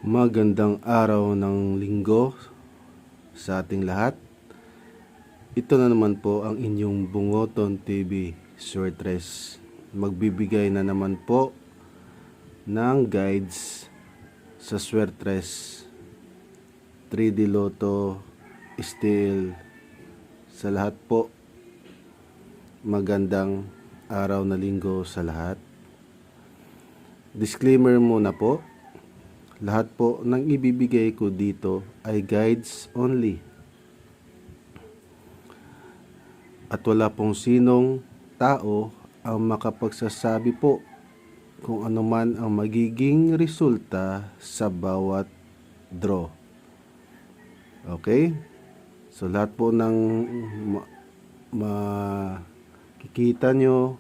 Magandang araw ng linggo sa ating lahat. Ito na naman po ang inyong Bungoton TV Swertres. Magbibigay na naman po ng guides sa Swertres, 3D Lotto, Steel, sa lahat po. Magandang araw na linggo sa lahat. Disclaimer muna po. Lahat po ng ibibigay ko dito ay guides only. At wala pong sinong tao ang makapagsasabi po kung ano man ang magiging resulta sa bawat draw. Okay? So lahat po ng makikita nyo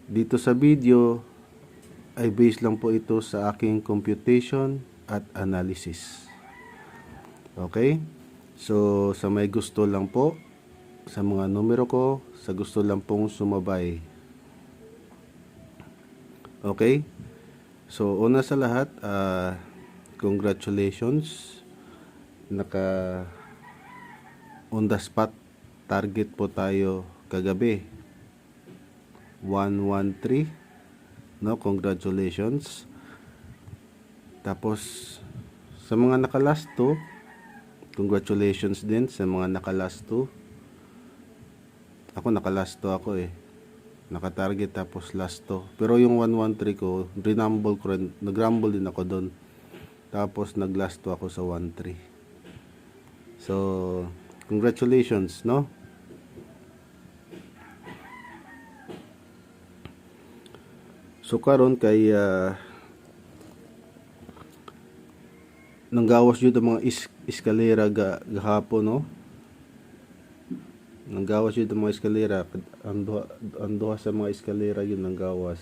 dito sa video ay based lang po ito sa aking computation at analysis. Okay? So, sa may gusto lang po, sa mga numero ko, sa gusto lang pong sumabay. Okay? So, una sa lahat, congratulations. Naka on the spot target po tayo kagabi. 113. No, congratulations. Tapos sa mga naka-last 2, congratulations din sa mga naka-last 2. Ako naka-last 2 ako Naka-target tapos last 2. Pero yung 113 ko, nag-rumble din ako doon. Tapos nag-last 2 ako sa 13. So, congratulations, no? So karon kay nanggawas jud ang mga eskalera gahapon, no? Nanggawas jud ang mga eskalera, ang duha sa mga eskalera yun nanggawas.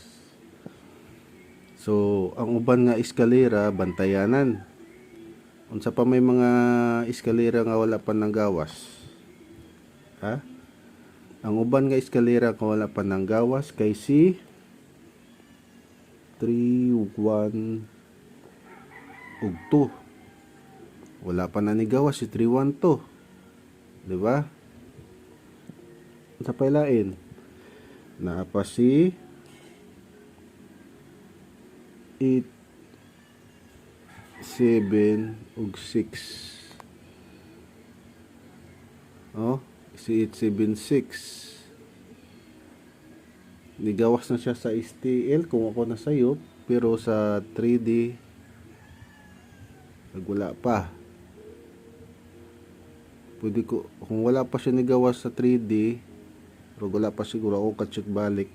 So ang uban nga eskalera bantayanan. Unsa pa may mga eskalera nga wala pa nanggawas? Ha? Ang uban nga eskalera nga wala pa nanggawas kay si 3, 1, ug 2. Wala pa nanigawas si 3, 1, 2. Diba? Sa pailain. Naapa si 8, 7, ug 6. Oh, si 8, 7, 6. Nigawas na siya sa STL kung ako na sayo, pero sa 3D wala pa. Pwede ko, kung wala pa siya nigawas sa 3D, pero wala pa siguro ako ka-check balik.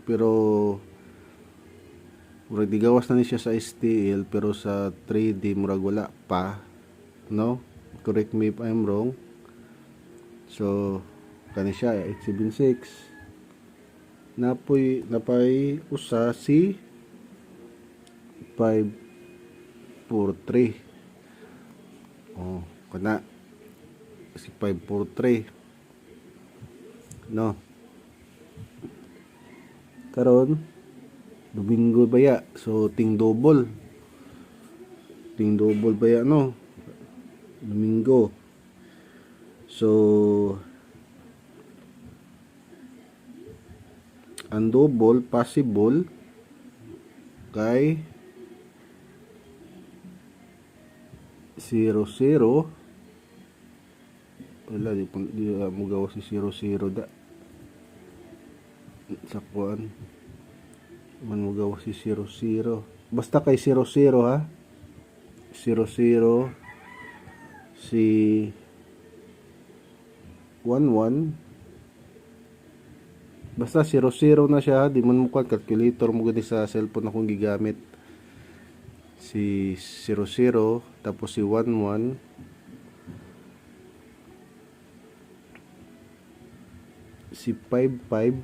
Pero murag nigawas na ni siya sa STL, pero sa 3D murag wala pa, no? Correct me if I'm wrong. So kani siya 876. Napay usa si 543. Oh, kana si 543. No. Karon Domingo baya. So ting double baya, no? Domingo. So ang double possible kay 00. Wala di mo gawa si 00 da sa kuan man mo gawa si 00. Basta kay 00 ha, 00 si 11. Basta 00 na siya, di man mo ka calculator mo gani sa cellphone akong gigamit. Si 00 tapos si 11 si 55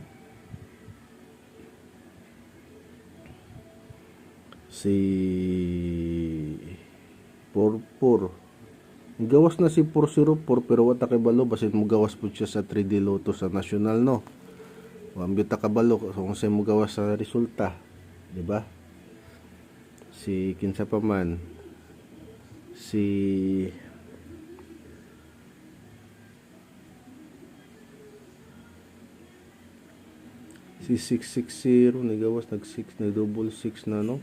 si 44. Gawas na si 404 pero wata kay balo basin mo gawas pud siya sa 3D Lotto sa national, no? Wambita kabalo kung sa mo gawas sa resulta, di ba? Si kinsa pa man si si 660 nagawas nag double 6 na no.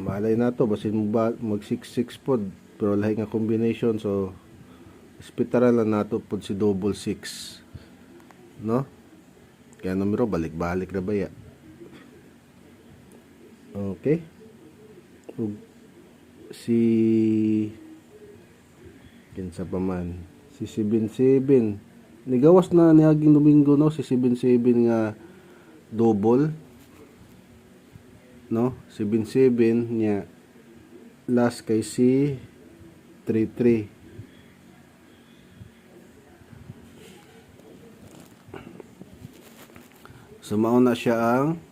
Malay na to basin mo ba mag 66 pod pero lahi nga combination, so ispitaran lang nato pod si double 6 no, kaya numero balik-balik na baya. Okay, ug si kinsa pa man si 77 nigawas na niaging Domingo no, si 77 nga double no, 77 nya last kay si 33. So mauna siya ang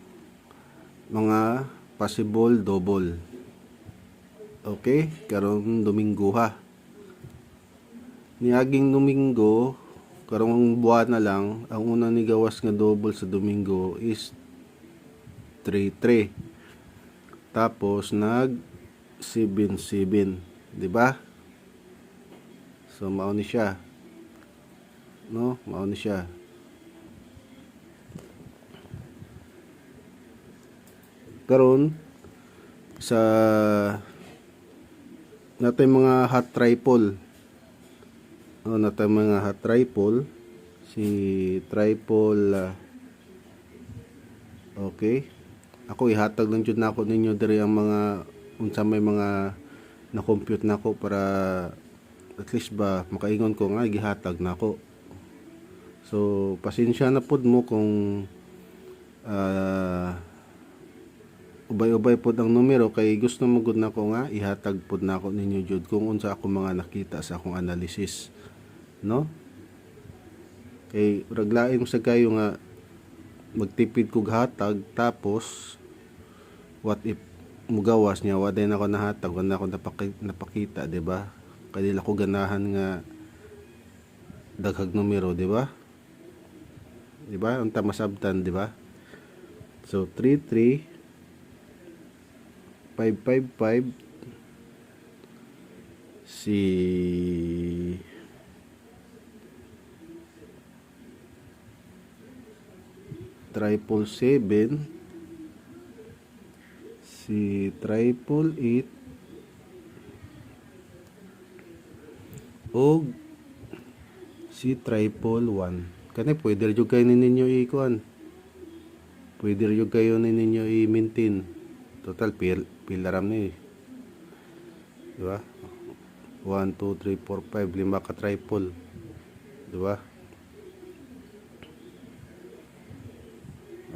mga possible double. Okay, karong Domingo ha. Niaging Domingo, karong buwan na lang, ang unang nigawas nga double sa Domingo is 33. Tapos nag 77, di ba? So mao ni siya. No, mao ni siya. Karon sa natay mga hot triple. Natay mga hot triple, si triple okay. Ako ihatag lang jud nako ninyo diri ang mga unsa may mga na-compute nako para at least ba makaingon ko nga gihatag nako. So pasensya na pod mo kung ubay-ubay pod ang numero kay gusto mo gud nako nga ihatag pod nako ninyo jud kung unsa ako mga nakita sa akong analysis, no? Kay raglain mo sa kayo nga magtipid kog hatag tapos what if mugawas niya waday na ako nahatag wala ako napakita, di ba? Kanila ko ganahan nga daghag numero, di ba? Di ba? Unta masabtan, di ba? So 33 555 si triple 7 si triple 8 o si triple 1 kani pwede rin kayo ninyo ikuan, pwede rin kayo ninyo i-maintain total pilaram ni, di ba? 1, 2, 3, 4, 5 5 ka triple, di ba?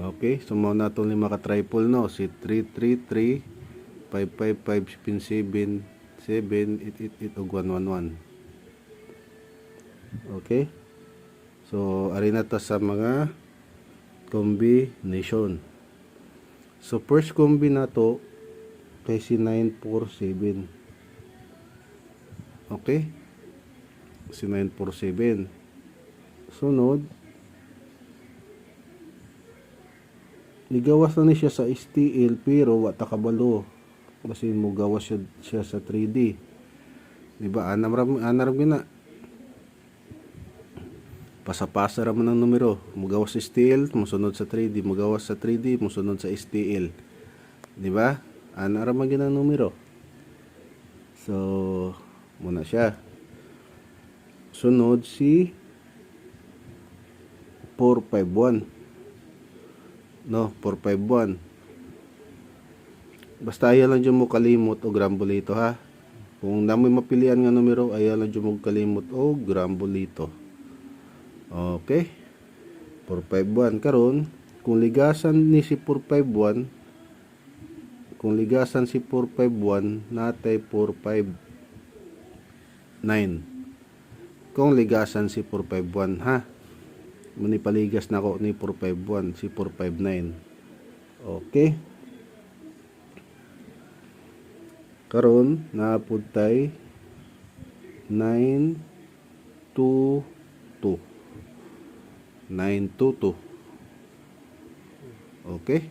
Okay, so mao na itong 5 ka triple no, si 333 555 spin 7 7 888 ug 111. Okay, so ari na ta sa mga combination. So first combi na to kay si 947. Okay, si 947. Sunod nigawas na ni siya sa STL pero wata kabalo kasi mo gawas siya sa 3D, di ba? Anaram gina pasa-pasa ra man ang numero, mugawas sa STL musunod sa 3D, mugawas sa 3D musunod sa STL, di ba? Anaram man gina ang numero. So muna siya sunod si 451 no, 451. Basta ayaw lang dyan mo kalimot o grambolito ha. Kung namoy mapilian nga numero, ayaw lang dyan mo kalimot o grambolito. Okay, 451 karon kung ligasan ni si 451, kung ligasan si 451 natay 459. Kung ligasan si 451 ha, manipaligas na ako ni 451 si 459. Okay, karon naapod tay 922 922. Okay,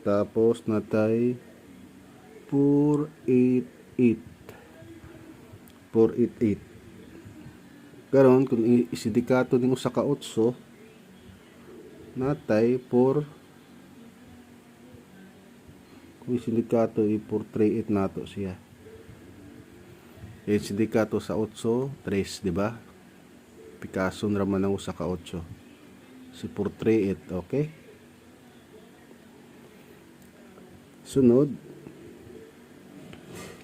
Tapos natay 488. 488. Karon kung isindikato ning usa ka otso, natay 4, kung isindikato 438 nato siya. Yung sindikato sa 8, 3, di ba? Picasso raman ng usa ka 8. Si 438, okay? Sunod,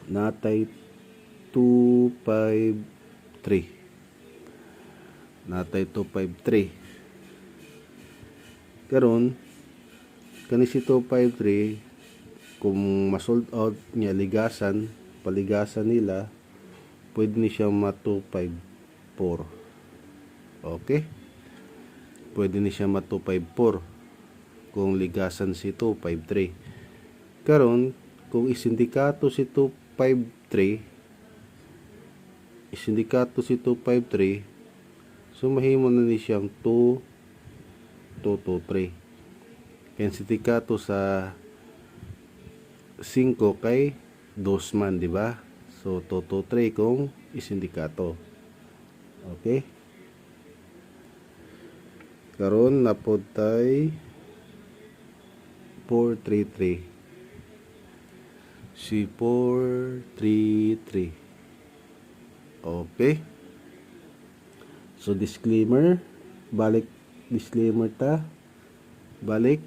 natay 253. Natay 253. Karon kani si 253, kung ma-sold out niya ligasan, paligasan nila, pwede ni siya ma-254. Okay? Pwede ni siya ma-254 kung ligasan si 253. Karon kung isindikato si 253, isindikato si 253, so mahimo na ni siyang 2223. Kaya sindikato sa 5 kay 2 man, di ba? So 223 kung isindikato. Okay? Karon napod tay 433. Si 433. Okay? So disclaimer, balik disclaimer ta. Balik.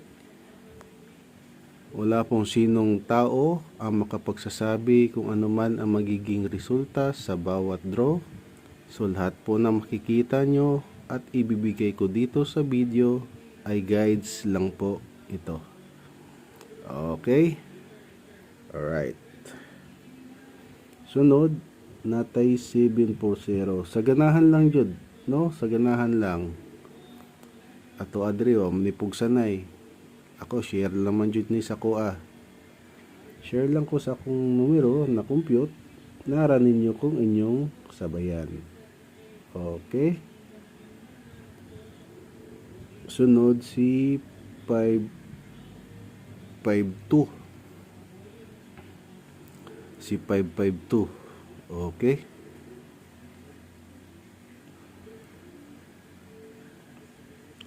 Wala pong sinong tao ang makapagsasabi kung ano man ang magiging resulta sa bawat draw. So lahat po na makikita nyo at ibibigay ko dito sa video ay guides lang po ito. Okay? Alright. Sunod, natay 740. Sa ganahan lang jud, no? Sa ganahan lang. Ato adri o manipog sanay. Ako share naman jud ni sa kuha. Share lang ko sa akong numero na compute. Nara ninyo kung inyong sabayan. Okay? Sunod si 552. Si 552. Okay?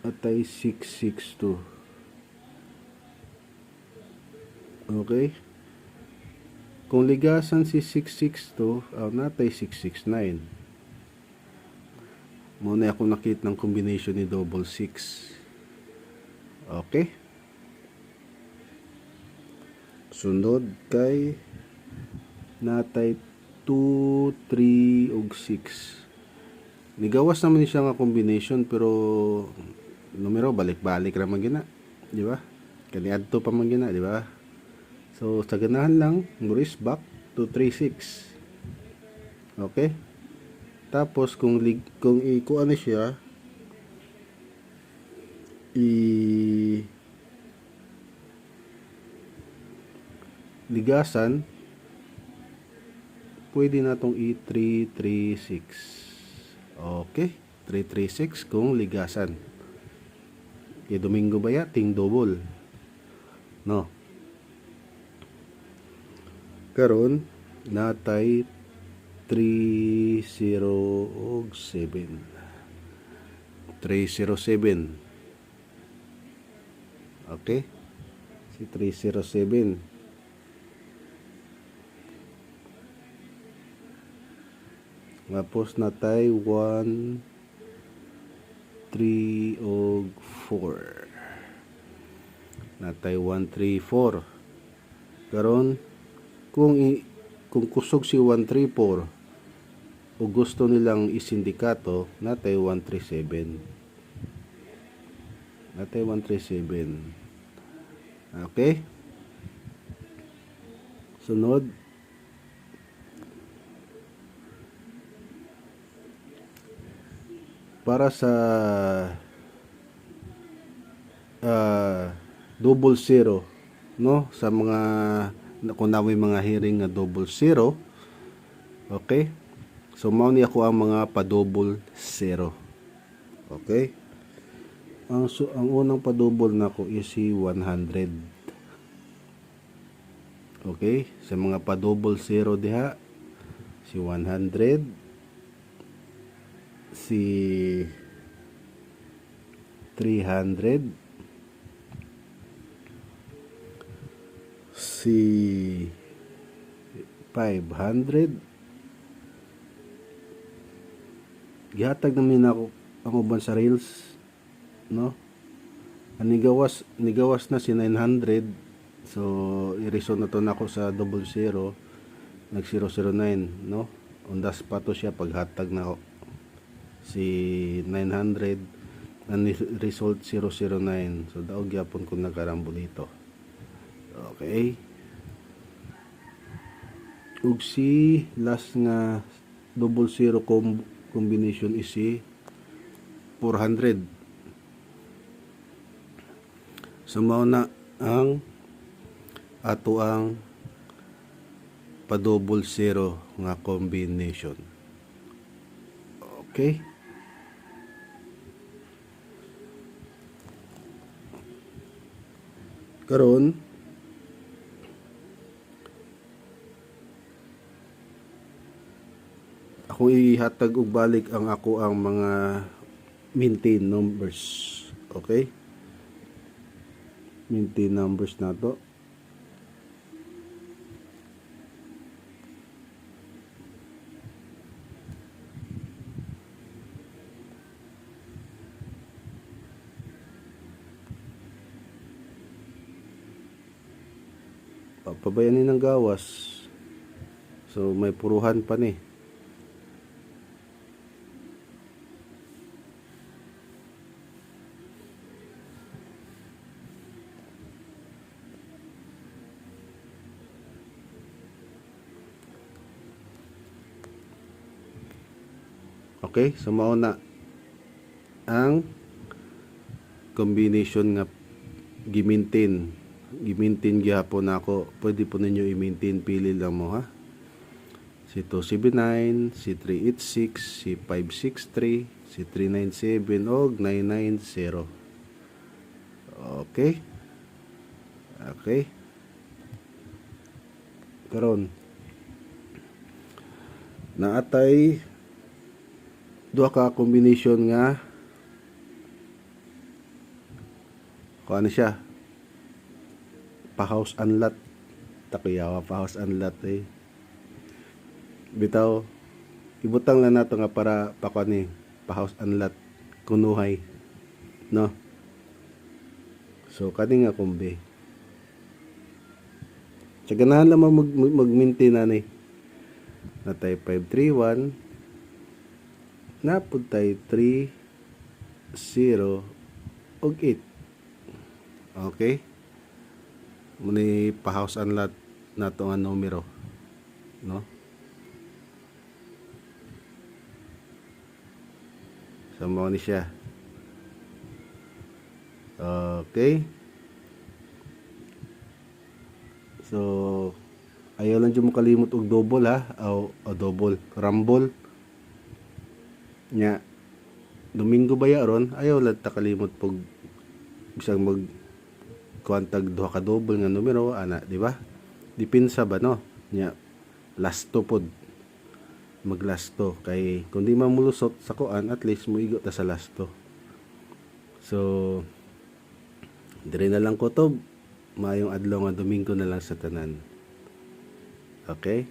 Atay 662. Okay? Kung ligasan si 662, natay 669. Muna ako nakita ng combination ni double 6. Okay? Sunod kay natay 2, 3 ug 6. Nigawas naman siya nga combination, pero numero balik-balik ra man gina, di ba? Kani adto pa man gina, di ba? So sa ganahan lang, Morris back to 3-6. Okay? Tapos kung ikuan na siya, ligasan, pwede na itong i-336. Okay? 336 kung ligasan. Kaya Domingo ba ya? Ting double. No? Karon natay 307. 307. Okay? Si 307. Tapos natay 1, 3 og 4. Natay 1, 3, 4. Karon kung kusog si 134 o gusto nilang isindikato, natay 137. Natay 137. Okay? Sunod, para sa double zero, no? Sa mga kung na may mga hearing na double zero, okay? So mao ni ako ang mga pa-double zero. Okay? Ang unang pa-double nako is si 100. Okay, sa mga pa double zero diha, si 100, si 300, si 500. Gihatag namin ako ang uban sa reels, no? Ang nigawas na si 900. So i-reson na to nako sa double zero, nag 009, no? Undas pa to siya paghatag na ako si 900 ang result 009. So daog gyapon ko nagkarambo dito. Okay, ug si last nga double zero combination is si 400. So mao na ang ato ang pa double zero nga combination. Okay, karon ako ihatag og balik ang ako ang mga maintain numbers. Okay, maintain numbers na to. Pabayanin ng gawas. So may puruhan pa ni. Okay, so mao na ang combination nga gi-maintain gyapon nako. Pwede po ninyo i-maintain, pili lang mo ha. Si 279, si 386, si 563, si 397 og 990. Okay? Okay. Karon naatay duha ka combination nga kuan siya pa-house and lot. Takuyawa pa-house and lot bitaw ibutang lang nato nga para pakuan ni pa-house and lot kunuhay, no? So kani nga kombi ganahan lang mag-maintain na ni natay 531 napud tay 3 0 og 8. Okay, muni pa-house and lot nato nga numero, no? So mao ni siya. Okay, so ayaw lang dyan mo kalimot og double ha, o double rumble nya Domingo ba yaron, ayaw lang ta kalimot pag bisag mag kuantag duha ka double nga numero ana, di ba? Dipinsa ba no nya last to pod, mag last to kay kung di mamulusot sa kuan at least muigo ta sa last to. So dire na lang ko to, maayong adlaw nga Domingo na lang sa tanan. Okay?